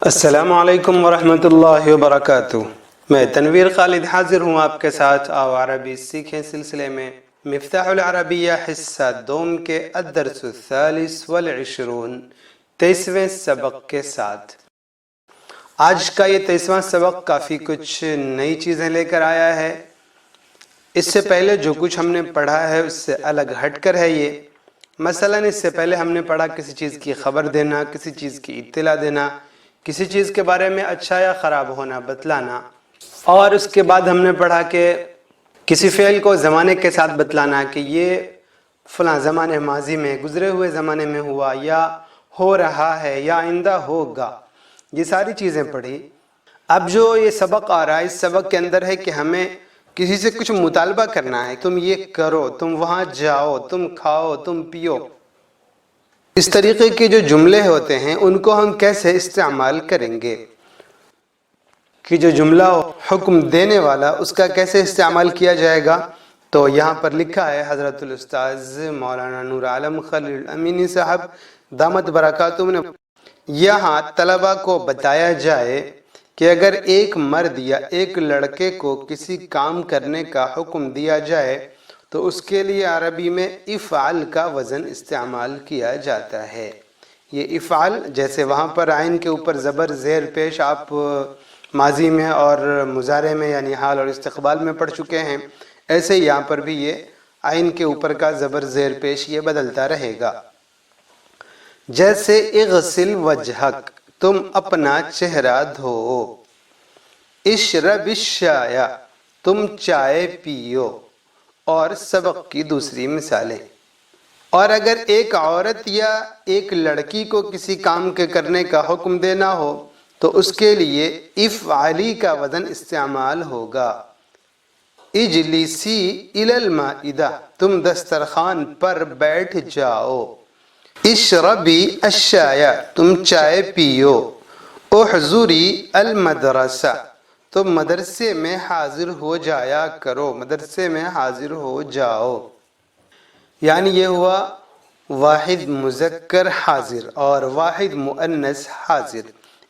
السلام علیکم ورحمۃ اللہ وبرکاتہ۔ میں تنویر خالد حاضر ہوں آپ کے ساتھ آو عربی سیکھیں سلسلے میں مفتاح العربیہ حصہ دوم کے الدرس الثالث والعشرون 23ویں سبق کے ساتھ۔ آج کا یہ 23واں سبق کافی کچھ نئی چیزیں لے کر آیا ہے۔ اس سے پہلے جو کچھ ہم نے پڑھا ہے اس سے الگ ہٹ کر ہے یہ۔ مثلاً اس سے پہلے ہم نے پڑھا کسی چیز کی خبر دینا، کسی چیز کی اطلاع دینا، کسی چیز کے بارے میں اچھا یا خراب ہونا بتلانا، اور اس کے بعد ہم نے پڑھا کہ کسی فعل کو زمانے کے ساتھ بتلانا کہ یہ فلاں زمانے ماضی میں گزرے ہوئے زمانے میں ہوا یا ہو رہا ہے یا آئندہ ہوگا۔ یہ ساری چیزیں پڑھی۔ اب جو یہ سبق آ رہا ہے اس سبق کے اندر ہے کہ ہمیں کسی سے کچھ مطالبہ کرنا ہے، تم یہ کرو، تم وہاں جاؤ، تم کھاؤ، تم پیو۔ اس طریقے کے جو جملے ہوتے ہیں ان کو ہم کیسے استعمال کریں گے کہ جو جملہ حکم دینے والا اس کا کیسے استعمال کیا جائے گا؟ تو یہاں پر لکھا ہے حضرت الاستاذ مولانا نور عالم خلیل الامینی صاحب دامت برکاتہم نے، یہاں طلبہ کو بتایا جائے کہ اگر ایک مرد یا ایک لڑکے کو کسی کام کرنے کا حکم دیا جائے تو اس کے لیے عربی میں افعل کا وزن استعمال کیا جاتا ہے۔ یہ افعل جیسے وہاں پر عین کے اوپر زبر زیر پیش آپ ماضی میں اور مضارع میں یعنی حال اور استقبال میں پڑھ چکے ہیں، ایسے یہاں پر بھی یہ عین کے اوپر کا زبر زیر پیش یہ بدلتا رہے گا۔ جیسے اغسل وجہک، تم اپنا چہرہ دھو، اشرب الشائی، تم چائے پیو، اور سبق کی دوسری مثالیں۔ اور اگر ایک عورت یا ایک لڑکی کو کسی کام کے کرنے کا حکم دینا ہو تو اس کے لیے افعلی کا وزن استعمال ہوگا۔ اجلسی الی المائدہ، تم دسترخوان پر بیٹھ جاؤ، اشربی الشائی، تم چائے پیو، احضری المدرسہ، تو مدرسے میں حاضر ہو جایا کرو، مدرسے میں حاضر ہو جاؤ۔ یعنی یہ ہوا واحد مذکر حاضر اور واحد مؤنث حاضر۔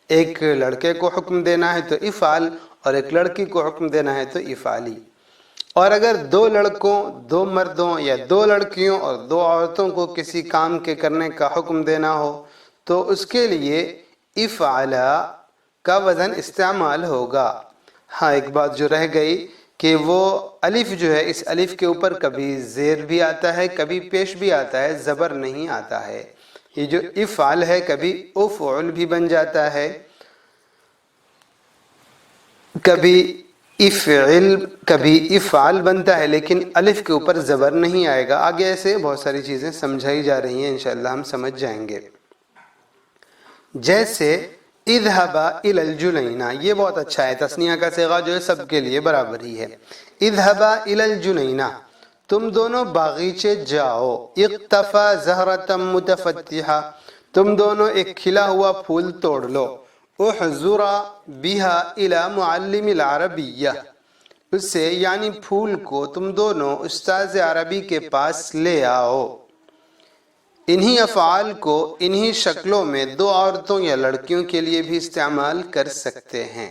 ایک لڑکے کو حکم دینا ہے تو افعل، اور ایک لڑکی کو حکم دینا ہے تو افعلی۔ اور اگر دو لڑکوں، دو مردوں یا دو لڑکیوں اور دو عورتوں کو کسی کام کے کرنے کا حکم دینا ہو تو اس کے لیے افعلا کا وزن استعمال ہوگا۔ ہاں ایک بات جو رہ گئی کہ وہ الف جو ہے اس الف کے اوپر کبھی زیر بھی آتا ہے، کبھی پیش بھی آتا ہے، زبر نہیں آتا ہے۔ یہ جو افعل ہے کبھی افعل بھی بن جاتا ہے، کبھی افعل، کبھی افعل بنتا ہے، لیکن الف کے اوپر زبر نہیں آئے گا۔ آگے ایسے بہت ساری چیزیں سمجھائی جا رہی ہیں، انشاءاللہ ہم سمجھ جائیں گے۔ جیسے اذهبا الى الجنینہ، یہ بہت اچھا ہے، تثنیہ کا صیغہ جو ہے سب کے لیے برابر ہی ہے۔ اذهبا الى الجنینہ، تم دونوں باغیچے جاؤ، اقتفا زہرة متفتحہ، تم دونوں ایک کھلا ہوا پھول توڑ لو، احضرا بها الى معلم العربیہ، اس سے یعنی پھول کو تم دونوں استاذ عربی کے پاس لے آؤ۔ انہی افعال کو انہی شکلوں میں دو عورتوں یا لڑکیوں کے لیے بھی استعمال کر سکتے ہیں۔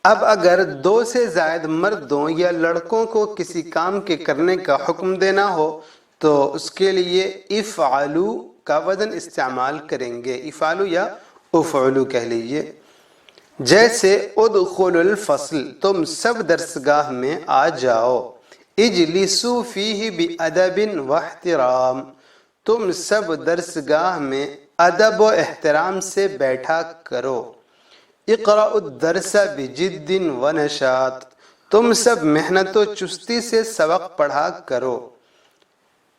اب اگر دو سے زائد مردوں یا لڑکوں کو کسی کام کے کرنے کا حکم دینا ہو تو اس کے لیے افعلو کا وزن استعمال کریں گے، افعلو یا افعلو کہہ لیجئے۔ جیسے ادخلوا الفصل، تم سب درسگاہ میں آ جاؤ، اجلسوا فیہ بادب واحترام، تم سب درسگاہ میں ادب و احترام سے بیٹھا کرو، اقرأوا الدرس بجد ونشاط، تم سب محنت و چستی سے سبق پڑھا کرو۔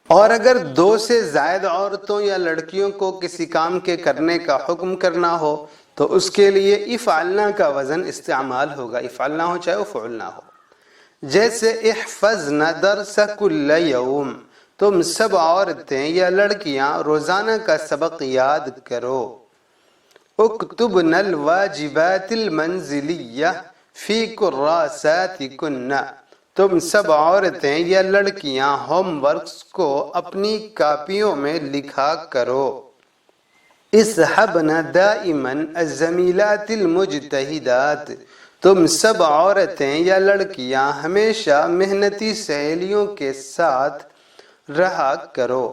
اور اگر دو سے زائد عورتوں یا لڑکیوں کو کسی کام کے کرنے کا حکم کرنا ہو تو اس کے لیے افعلنا کا وزن استعمال ہوگا، افعلنا ہو چاہے افعلنا ہو۔ جیسے احفظنا درس کل یوم، تم سب عورتیں یا لڑکیاں روزانہ کا سبق یاد کرو، اکتبنا الواجبات المنزلیہ فی کراساتکن، تم سب عورتیں یا لڑکیاں ہوم ورکس کو اپنی کاپیوں میں لکھا کرو۔ اصحبنا دائما الزمیلات المجتہدات، تم سب عورتیں یا لڑکیاں ہمیشہ محنتی سہیلیوں کے ساتھ رہا کرو۔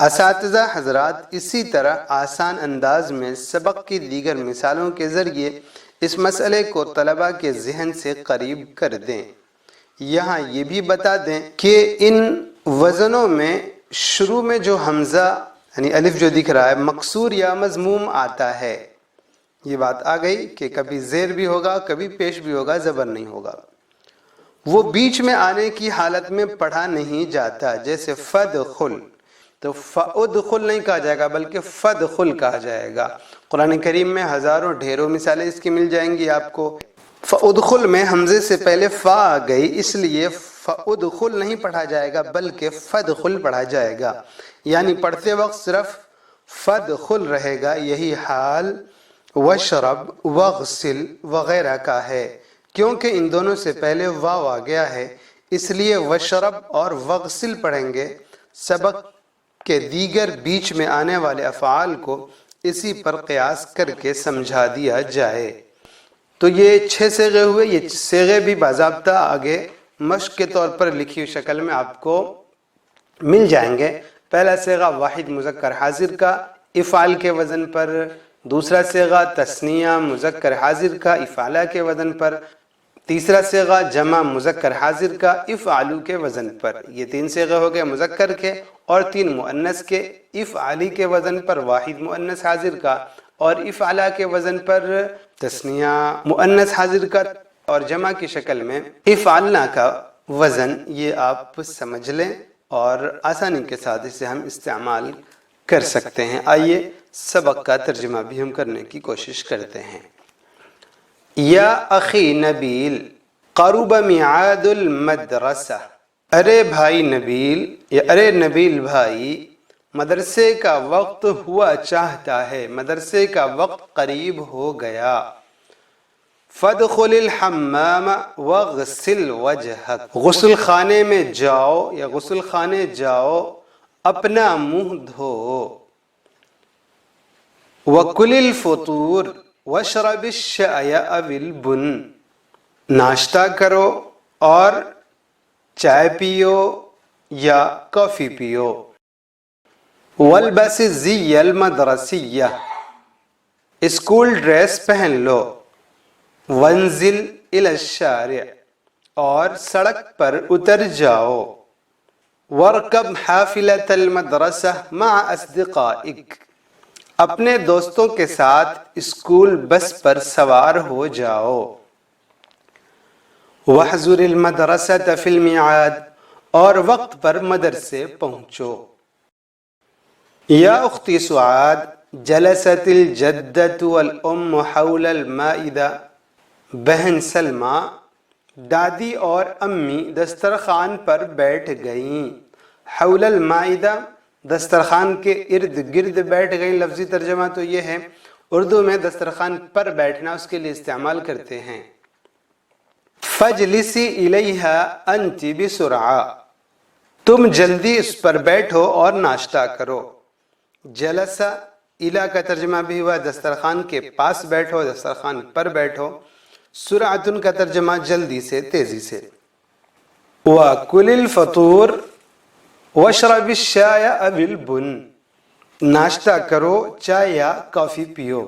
اساتذہ حضرات اسی طرح آسان انداز میں سبق کی دیگر مثالوں کے ذریعے اس مسئلے کو طلباء کے ذہن سے قریب کر دیں۔ یہاں یہ بھی بتا دیں کہ ان وزنوں میں شروع میں جو حمزہ یعنی الف جو دکھ رہا ہے مکسور یا مضموم آتا ہے، یہ بات آ گئی کہ کبھی زیر بھی ہوگا کبھی پیش بھی ہوگا، زبر نہیں ہوگا۔ وہ بیچ میں آنے کی حالت میں پڑھا نہیں جاتا، جیسے فدخل، تو فادخل نہیں کہا جائے گا بلکہ فدخل کہا جائے گا۔ قرآن کریم میں ہزاروں ڈھیروں مثالیں اس کی مل جائیں گی آپ کو۔ فادخل میں حمزے سے پہلے فا آ گئی، اس لیے فادخل نہیں پڑھا جائے گا بلکہ فدخل پڑھا جائے گا، یعنی پڑھتے وقت صرف فدخل رہے گا۔ یہی حال وشرب، وغسل وغیرہ کا ہے، کیونکہ ان دونوں سے پہلے واو آ گیا ہے، اس لیے وشرب اور وغسل پڑھیں گے۔ سبق کے دیگر بیچ میں آنے والے افعال کو اسی پر قیاس کر کے سمجھا دیا جائے۔ تو یہ 6 صیغے ہوئے، یہ صیغے بھی باضابطہ آگے مشق کے طور پر لکھی ہوئی شکل میں آپ کو مل جائیں گے۔ پہلا صیغہ واحد مذکر حاضر کا افعال کے وزن پر، دوسرا صیغہ تثنیہ مذکر حاضر کا افعالہ کے وزن پر، تیسرا صیغہ جمع مذکر حاضر کا افعالو کے وزن پر۔ یہ 3 صیغے ہو گئے مذکر کے، اور 3 مؤنث کے، افعالی کے وزن پر واحد مؤنث حاضر کا، اور افعالہ کے وزن پر تثنیہ مؤنث حاضر کا، اور جمع کی شکل میں افعالنا کا وزن۔ یہ آپ سمجھ لیں اور آسانی کے ساتھ اسے ہم استعمال کر سکتے ہیں۔ آئیے سبق کا ترجمہ بھی ہم کرنے کی کوشش کرتے ہیں۔ یا اخی نبیل قرب میعاد المدرسہ، ارے بھائی نبیل یا ارے نبیل بھائی، مدرسے کا وقت ہوا چاہتا ہے، مدرسے کا وقت قریب ہو گیا۔ فادخل الحمام واغسل وجہک، غسل خانے میں جاؤ یا غسل خانے جاؤ، اپنا منہ دھو۔ وکل الفطور واشرب الشاء او البن، ناشتہ کرو اور چائے پیو یا کافی پیو۔ والبس الزی المدرسیہ، اسکول ڈریس پہن لو۔ وانزل الی الشارع، اور سڑک پر اتر جاؤ۔ وارکب حافلۃ المدرسہ مع اصدقائک، اپنے دوستوں کے ساتھ اسکول بس پر سوار ہو جاؤ۔ واحضر المدرسۃ فی المیعاد، اور وقت پر مدرسے پہنچو۔ یا اختی سعاد جلست الجدۃ والام حول المائدہ، بہن سلمہ دادی اور امی دسترخوان پر بیٹھ گئیں۔ حول المائدہ، دسترخوان کے ارد گرد بیٹھ گئیں۔ لفظی ترجمہ تو یہ ہے، اردو میں دسترخوان پر بیٹھنا اس کے لیے استعمال کرتے ہیں۔ فجلسی الیہا انت بسرعہ، تم جلدی اس پر بیٹھو اور ناشتہ کرو۔ جلسہ الی کا ترجمہ بھی ہوا دسترخوان کے پاس بیٹھو، دسترخوان پر بیٹھو۔ سرعتن کا ترجمہ جلدی سے، تیزی سے۔ وَكُلِ الْفَطُورِ وَاشْرَبِ الشَّاءَ أَوِ الْبُنَّ، ناشتہ کرو چائے یا کافی پیو۔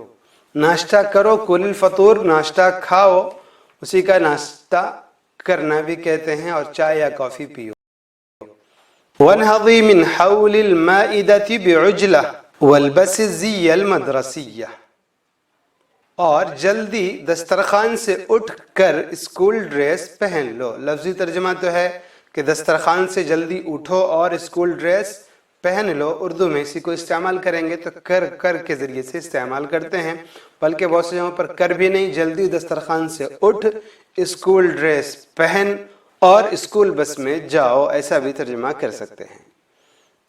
ناشتہ کرو، کل الفطور ناشتہ کھاؤ، اسی کا ناشتہ کرنا بھی کہتے ہیں، اور چائے یا کافی پیو۔ وَانْهَضِي مِنْ حَوْلِ الْمَائِدَةِ بِعُجْلَةٍ وَالْبَسِ الزِّيَّ الْمَدْرَسِيَّةِ، اور جلدی دسترخوان سے اٹھ کر اسکول ڈریس پہن لو۔ لفظی ترجمہ تو ہے کہ دسترخوان سے جلدی اٹھو اور اسکول ڈریس پہن لو۔ اردو میں اسی کو استعمال کریں گے تو کر کے ذریعے سے استعمال کرتے ہیں، بلکہ بہت سے جگہوں پر کر بھی نہیں، جلدی دسترخوان سے اٹھ اسکول ڈریس پہن اور اسکول بس میں جاؤ، ایسا بھی ترجمہ کر سکتے ہیں۔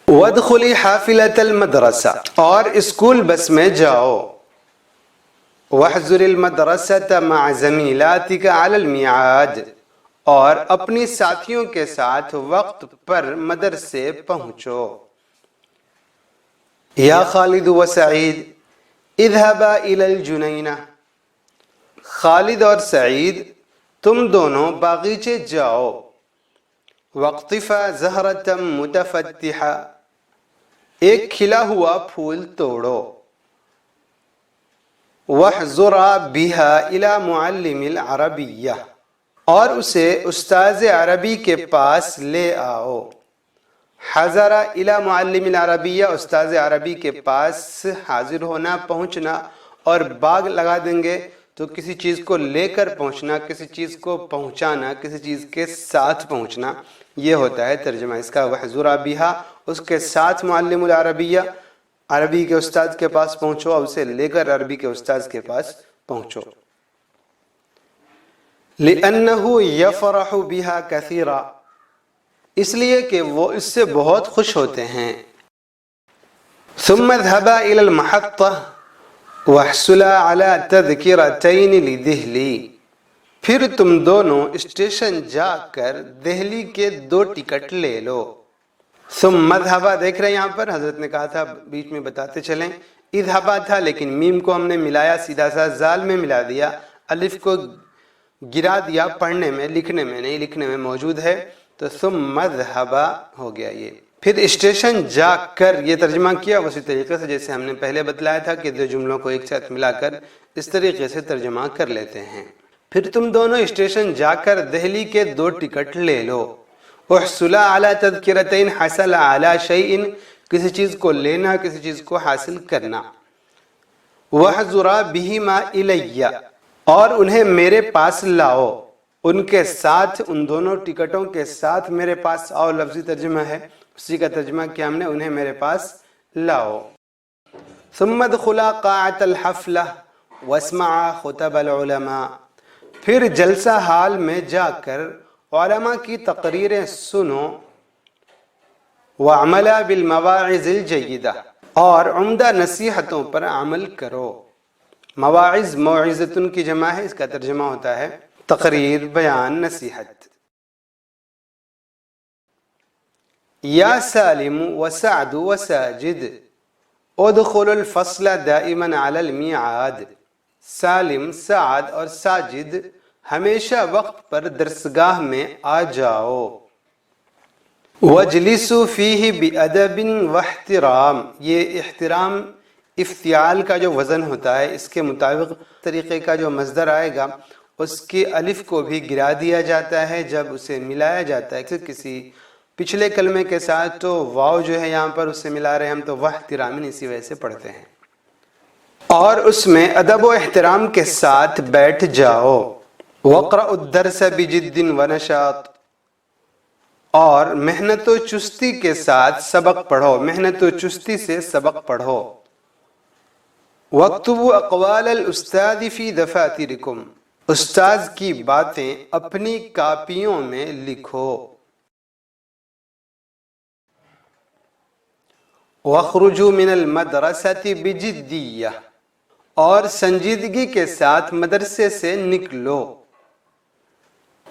وادخلی حافلۃ المدرسہ، اور اسکول بس میں جاؤ۔ واحضر المدرسۃ مع زمیلاتک علی المیعاد، اور اپنی ساتھیوں کے ساتھ وقت پر مدرسے پہنچو۔ یا خالد و سعید اذهبا الی الجنینہ، خالد اور سعید تم دونوں باغیچے جاؤ، واقطفا زہرۃ متفتحہ، ایک کھلا ہوا پھول توڑو، واحضرا بہا الی معلم العربیہ، اور اسے استاذ عربی کے پاس لے آؤ۔ حضرا الی معلم العربیہ، استاذ عربی کے پاس حاضر ہونا، پہنچنا، اور باغ لگا دیں گے تو کسی چیز کو لے کر پہنچنا، کسی چیز کو پہنچانا، کسی چیز کے ساتھ پہنچنا، یہ ہوتا ہے ترجمہ اس کا۔ وحضرا بہا، اس کے ساتھ معلم العربیہ، عربی کے استاذ کے پاس پہنچو، اور اسے لے کر عربی کے استاذ کے پاس پہنچو۔ لِأَنَّهُ يَفْرَحُ بِهَا كَثِيرًا، اس لیے کہ وہ اس سے بہت خوش ہوتے ہیں۔ ثُمَّ اذْهَبَا إِلَى الْمَحَطَّةِ وَاحْصُلَا عَلَى تَذْكِرَتَيْنِ لِدِہْلِی، پھر تم دونوں اسٹیشن جا کر دہلی کے 2 ٹکٹ لے لو۔ ثم اذهبا، دیکھ رہے ہیں یہاں پر حضرت نے کہا تھا بیچ میں بتاتے چلیں، اذهبا تھا لیکن میم کو ہم نے ملایا، سیدھا سا زال میں ملا دیا، الف کو گرا دیا، پڑھنے میں، لکھنے میں نہیں، لکھنے میں موجود ہے، تو ثم اذهبا ہو گیا یہ۔ پھر اسٹیشن جا کر یہ ترجمہ کیا اسی طریقے سے جیسے ہم نے پہلے بتلایا تھا کہ 2 جملوں کو ایک ساتھ ملا کر اس طریقے سے ترجمہ کر لیتے ہیں۔ پھر تم دونوں اسٹیشن جا کر دہلی کے 2 ٹکٹ لے لو۔ احصلا علی تذکرتین، حصل علی شیء، کسی چیز کو لینا، کسی چیز کو حاصل کرنا۔ واحضرا بہما الی، اور انہیں میرے پاس لاؤ، ان کے ساتھ، ان دونوں ٹکٹوں کے ساتھ میرے پاس آؤ، لفظی ترجمہ ہے، اسی کا ترجمہ کیا ہم نے، انہیں میرے پاس لاؤ۔ ثم ادخلا قاعة الحفلہ واسمعا خطب العلماء، پھر جلسہ حال میں جا کر علماء کی تقریریں سنو، وعملا بالمواعظ الجیدہ، اور عمدہ نصیحتوں پر عمل کرو۔ مواعظ موعظتن کی جمع ہے، اس کا ترجمہ ہوتا ہے تقریر، بیان، نصیحت۔ یا سالم وسعد وساجد ادخلوا الفصل دائما علی المیعاد، سالم، سعد اور ساجد ہمیشہ وقت پر درسگاہ میں آ جاؤ۔ وَاجْلِسُوا فِيهِ بِأَدَبٍ وَاحْتِرَام، یہ احترام افتعال کا جو وزن ہوتا ہے، اس کے مطابق طریقے کا جو مصدر آئے گا اس کی الف کو بھی گرا دیا جاتا ہے جب اسے ملایا جاتا ہے کسی پچھلے کلمے کے ساتھ، تو واو جو ہے یہاں پر اس سے ملا رہے ہیں ہم، تو واحترام اسی وجہ سے پڑھتے ہیں۔ اور اس میں ادب و احترام کے ساتھ بیٹھ جاؤ۔ وَاقْرَأُوا الدَّرْسَ بِجِدٍّ وَنَشَاطٍ، اور محنت و چستی کے ساتھ سبق پڑھو، محنت و چستی سے سبق پڑھو۔ وَاكْتُبُوا أَقْوَالَ الْأُسْتَاذِ فِي دَفَاتِرِكُمْ، استاذ کی باتیں اپنی کاپیوں میں لکھو۔ وَاخْرُجُوا مِنَ الْمَدْرَسَةِ بِجِدِّيَّةٍ، اور سنجیدگی کے ساتھ مدرسے سے نکلو۔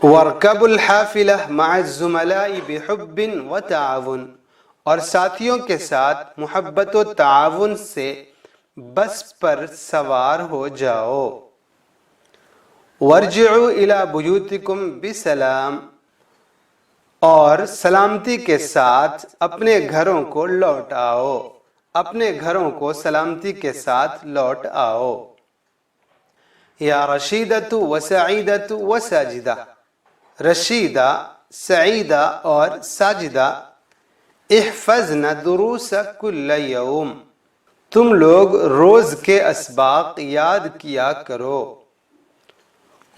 وَارْكَبُوا الْحَافِلَةَ مَعَ الزُّمَلَاءِ بِحُبٍّ وَتَعَاوُنٍ، اور ساتھیوں کے ساتھ محبت و تعاون سے بس پر سوار ہو جاؤ۔ وَارْجِعُوا إِلَى بُيُوتِكُمْ بِسَلَام، اور سلامتی کے ساتھ اپنے گھروں کو لوٹ آؤ، اپنے گھروں کو سلامتی کے ساتھ لوٹ آؤ۔ یا رشیدۃ وسعیدۃ وساجدہ، رشیدہ، سعیدہ اور ساجدہ، احفظن دروس کل یوم، تم لوگ روز کے اسباق یاد کیا کرو۔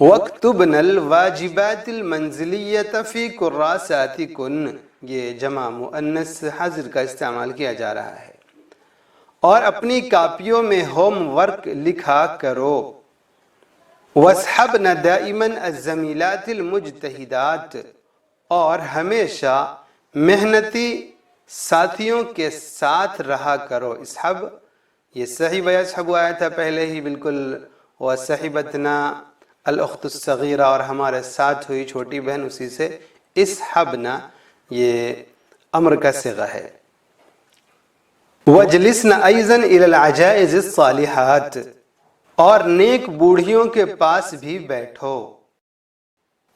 وَاكْتُبْنَ الْوَاجِبَاتِ الْمَنْزِلِيَّةَ فِي كُرَّاسَاتِكُنْ، یہ جمع مؤنث حاضر کا استعمال کیا جا رہا ہے۔ اور اپنی کاپیوں میں ہوم ورک لکھا کرو۔ وَاصْحَبْنَ دَائِمًا الزَّمِيلَاتِ الْمُجْتَهِدَاتِ، اور ہمیشہ محنتی ساتھیوں کے ساتھ رہا کرو۔ اصحب، یہ صحیح وَيَصْحَبُ آیا تھا پہلے ہی بالکل، وَصَحِبَتْنَا الاخت الصغیرہ، اور ہمارے ساتھ ہوئی چھوٹی بہن، اسی سے اصحبنا یہ امر کا صیغہ ہے۔ وجلسن ایزن الی العجائز الصالحات، اور نیک بوڑھیوں کے پاس بھی بیٹھو،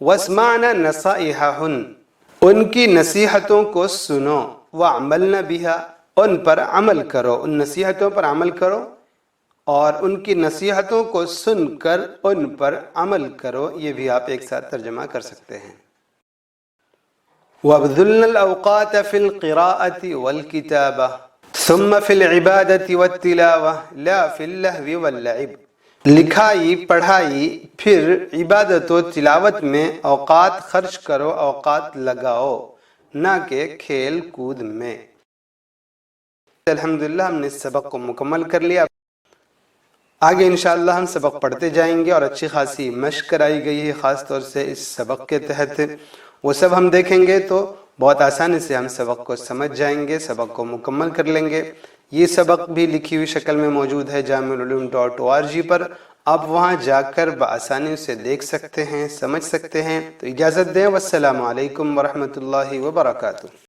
واسمعن نصائحہن، ان کی نصیحتوں کو سنو، وعملن بہا، ان پر عمل کرو، ان نصیحتوں پر عمل کرو، اور ان کی نصیحتوں کو سن کر ان پر عمل کرو۔ یہ بھی آپ ایک ساتھ ترجمہ کر سکتے ہیں۔ وَابْذُلْنَ الْأَوْقَاتَ فِي الْقِرَاءَةِ وَالْكِتَابَةِ ثُمَّ فِي الْعِبَادَةِ وَالتِّلَاوَةِ لَا فِي اللَّهْوِ وَاللَّعِبِ، لکھائی پڑھائی پھر عبادت و تلاوت میں اوقات خرچ کرو، اوقات لگاؤ، نہ کہ کھیل کود میں۔ الحمدللہ ہم نے اس سبق کو مکمل کر لیا۔ آگے انشاءاللہ ہم سبق پڑھتے جائیں گے اور اچھی خاصی مشق کرائی گئی ہے، خاص طور سے اس سبق کے تحت وہ سب ہم دیکھیں گے تو بہت آسانی سے ہم سبق کو سمجھ جائیں گے، سبق کو مکمل کر لیں گے۔ یہ سبق بھی لکھی ہوئی شکل میں موجود ہے جامعالعلوم.org پر، آپ وہاں جا کر بآسانی سے دیکھ سکتے ہیں، سمجھ سکتے ہیں۔ تو اجازت دیں، والسلام علیکم ورحمۃ اللہ وبرکاتہ۔